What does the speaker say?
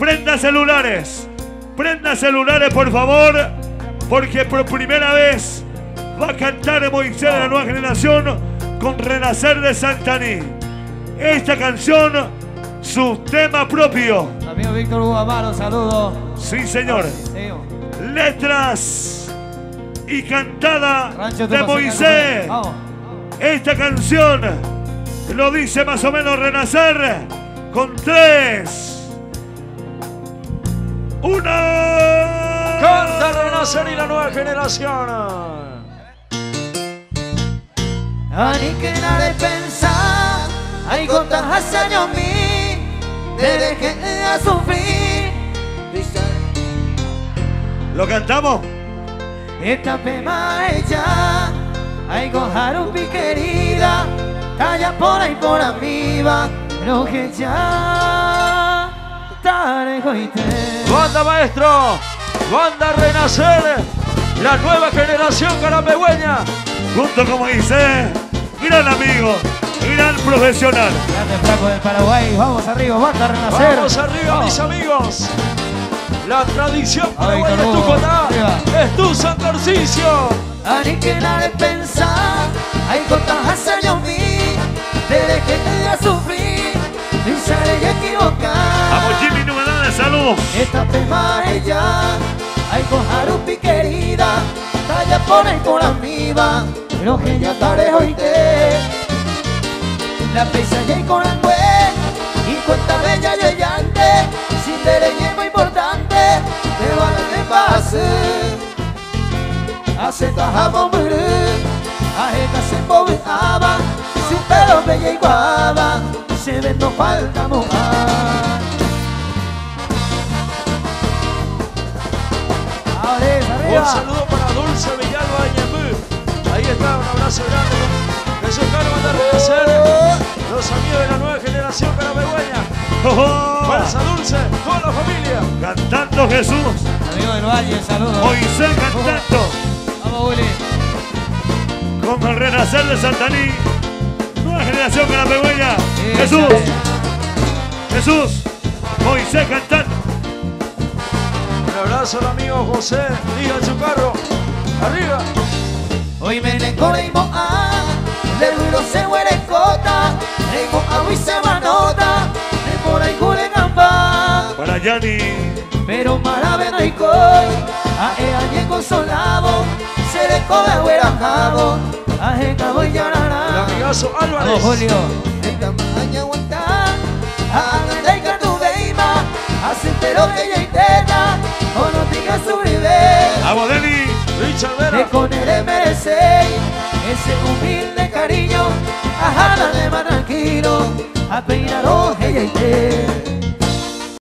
Prenda celulares, por favor, porque por primera vez va a cantar Moisés de la nueva generación con Renacer de Santaní. Esta canción, su tema propio. Amigo Víctor Hugo Amaro, saludo. Sí, señor. Letras y cantada de Moisés. Esta canción lo dice más o menos Renacer con 3, 1. Canta Renacer y la nueva generación. Ani que nada de pensar, hay contas hace años mí, te dejé a sufrir. ¿Lo cantamos? Esta pema ella, hay cojar un querida, calla por ahí por arriba, pero que ya estaré coite. Banda Maestro, Banda Renacer, la nueva generación carapegüeña. Junto con Moisés, gran amigo, gran profesional. Grande flaco del Paraguay, vamos arriba, Banda Renacer. Vamos arriba, mis amigos. La tradición paraguaya es Víctor tu Hugo, Cotá, es tu San Tarcisio. Ani que nada de pensar, hay contas hace años mí, te dejé a sufrir, pensaré y equivocar. Vamos Jimmy, novedades, saludos. Esta pema ella, hay cojar un querida, calla por ahí por arriba, pero que ya estaré oíste. La pesa ya y con angüe, y cuenta bella y llante, sin derecho muy importante, te van a repase. Hace tajamo muru, a se pobeaba, sin pelo bella y guava, se ven no falta mojar. Un saludo para Dulce Villalba Ñemú. Ahí está, un abrazo grande. Jesús Carlos de Renacer, los amigos de la nueva generación carapegüeña. Fuerza Dulce, toda la familia. Cantando Jesús. Amigo del Valle, saludos. Moisés cantando. Vamos, Willy. Con el Renacer de Santaní. Nueva generación carapegüeña. Sí, Jesús. dale. Jesús. Moisés cantando. Un abrazo al amigo José, diga en su carro. Arriba. Hoy me necorimo a, le ruido se huele cota, remo a y se manota, de por ahí cule gamba. Para Yanni. Pero marabe no hay coy, a añe consolado, se le coge huera jabo, a cabo y El yarara. amigazo Álvarez. Vamos, Julio. De tamaña aguantar, a la y tu beima, hace pero que ya intenta, o no diga su nivel. Vamos, Deni. Richard Que Vera. con él merecéis ese humilde cariño, a jalarle más tranquilo, a peinar ella y te.